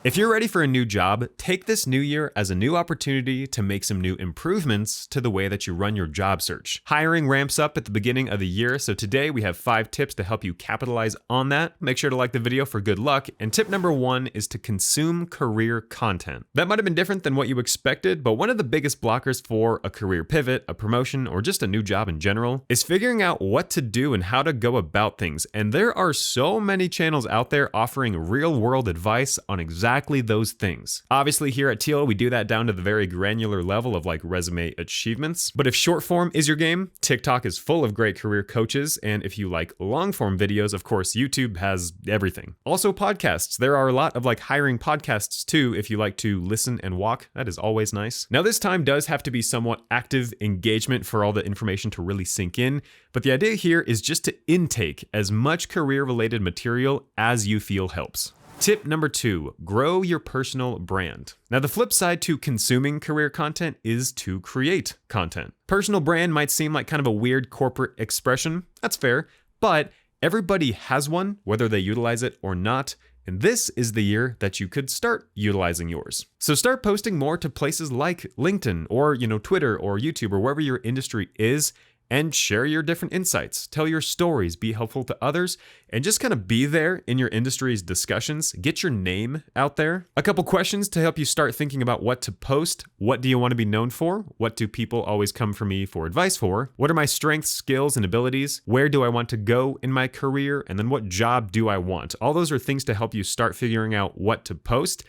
If you're ready for a new job, take this new year as a new opportunity to make some new improvements to the way that you run your job search. Hiring ramps up at the beginning of the year, so today we have 5 tips to help you capitalize on that. Make sure to like the video for good luck. And tip number 1 is to consume career content. That might have been different than what you expected, but one of the biggest blockers for a career pivot, a promotion, or just a new job in general is figuring out what to do and how to go about things. And there are so many channels out there offering real-world advice on exactly those things. Obviously here at Teal, we do that down to the very granular level of like resume achievements. But if short form is your game, TikTok is full of great career coaches. And if you like long form videos, of course, YouTube has everything. Also podcasts. There are a lot of like hiring podcasts too. If you like to listen and walk, that is always nice. Now this time does have to be somewhat active engagement for all the information to really sink in. But the idea here is just to intake as much career related material as you feel helps. Tip number 2, grow your personal brand. Now, the flip side to consuming career content is to create content. Personal brand might seem like kind of a weird corporate expression. That's fair, but everybody has one, whether they utilize it or not. And this is the year that you could start utilizing yours. So start posting more to places like LinkedIn or, Twitter or YouTube or wherever your industry is, and share your different insights, tell your stories, be helpful to others, and just kind of be there in your industry's discussions. Get your name out there. A couple questions to help you start thinking about what to post. What do you want to be known for? What do people always come for me for advice for? What are my strengths, skills, and abilities? Where do I want to go in my career? And then what job do I want? All those are things to help you start figuring out what to post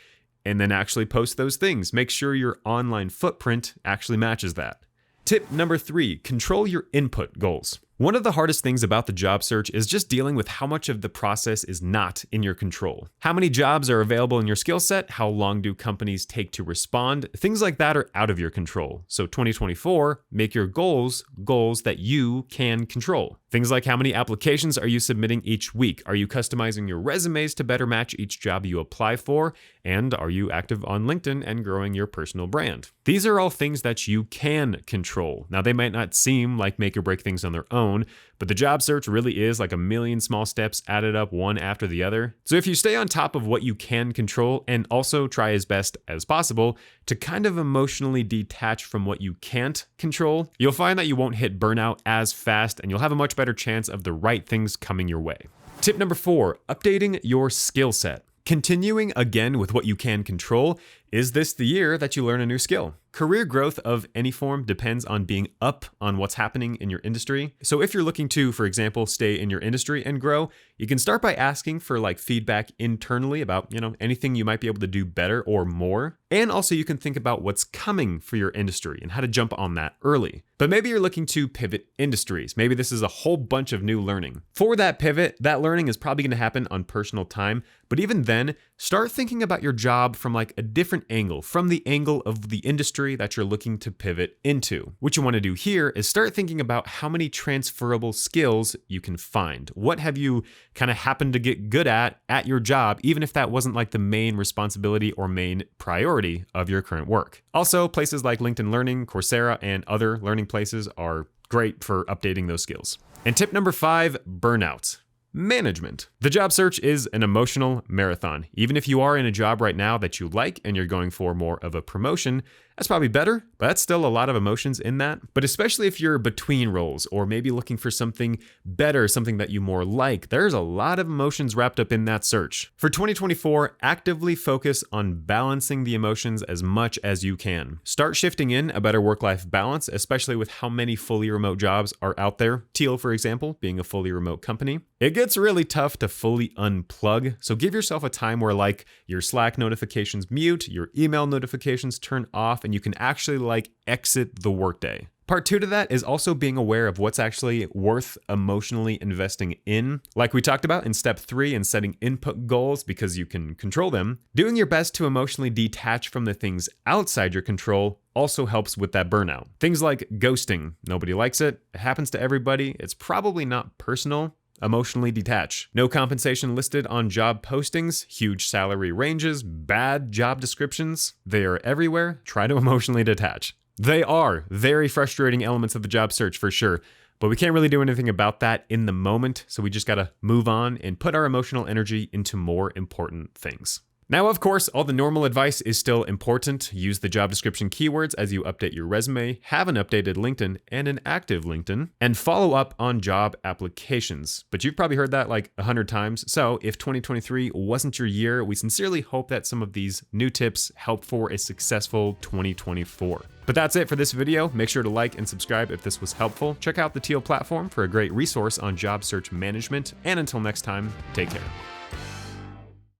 and then actually post those things. Make sure your online footprint actually matches that. Tip number 3, control your input goals. One of the hardest things about the job search is just dealing with how much of the process is not in your control. How many jobs are available in your skill set? How long do companies take to respond? Things like that are out of your control. So 2024, make your goals that you can control. Things like how many applications are you submitting each week? Are you customizing your resumes to better match each job you apply for? And are you active on LinkedIn and growing your personal brand? These are all things that you can control. Now, they might not seem like make or break things on their own, but the job search really is like a million small steps added up one after the other. So if you stay on top of what you can control and also try as best as possible to kind of emotionally detach from what you can't control, you'll find that you won't hit burnout as fast and you'll have a much better chance of the right things coming your way. Tip number 4, updating your skill set. Continuing again with what you can control, is this the year that you learn a new skill? Career growth of any form depends on being up on what's happening in your industry. So if you're looking to, for example, stay in your industry and grow, you can start by asking for like feedback internally about, anything you might be able to do better or more. And also you can think about what's coming for your industry and how to jump on that early. But maybe you're looking to pivot industries. Maybe this is a whole bunch of new learning. For that pivot, that learning is probably going to happen on personal time. But even then, start thinking about your job from like a different angle, from the angle of the industry that you're looking to pivot into. What you want to do here is start thinking about how many transferable skills you can find. What have you kind of happened to get good at your job, even if that wasn't like the main responsibility or main priority of your current work. Also, places like LinkedIn Learning, Coursera, and other learning places are great for updating those skills. And tip number 5, burnout. Management. The job search is an emotional marathon. Even if you are in a job right now that you like and you're going for more of a promotion, that's probably better, but that's still a lot of emotions in that. But especially if you're between roles or maybe looking for something better, something that you more like, there's a lot of emotions wrapped up in that search. For 2024, actively focus on balancing the emotions as much as you can. Start shifting in a better work-life balance, especially with how many fully remote jobs are out there. Teal, for example, being a fully remote company. It gets really tough to fully unplug, so give yourself a time where like your Slack notifications mute, your email notifications turn off, and you can actually like exit the workday. Part 2 to that is also being aware of what's actually worth emotionally investing in. Like we talked about in step 3 and setting input goals because you can control them, doing your best to emotionally detach from the things outside your control also helps with that burnout. Things like ghosting. Nobody likes it. It happens to everybody. It's probably not personal. Emotionally detach. No compensation listed on job postings, huge salary ranges, bad job descriptions. They are everywhere. Try to emotionally detach. They are very frustrating elements of the job search for sure, but we can't really do anything about that in the moment, so we just gotta move on and put our emotional energy into more important things. Now, of course, all the normal advice is still important. Use the job description keywords as you update your resume, have an updated LinkedIn and an active LinkedIn, and follow up on job applications. But you've probably heard that like 100 times. So if 2023 wasn't your year, we sincerely hope that some of these new tips help for a successful 2024. But that's it for this video. Make sure to like and subscribe if this was helpful. Check out the Teal platform for a great resource on job search management. And until next time, take care.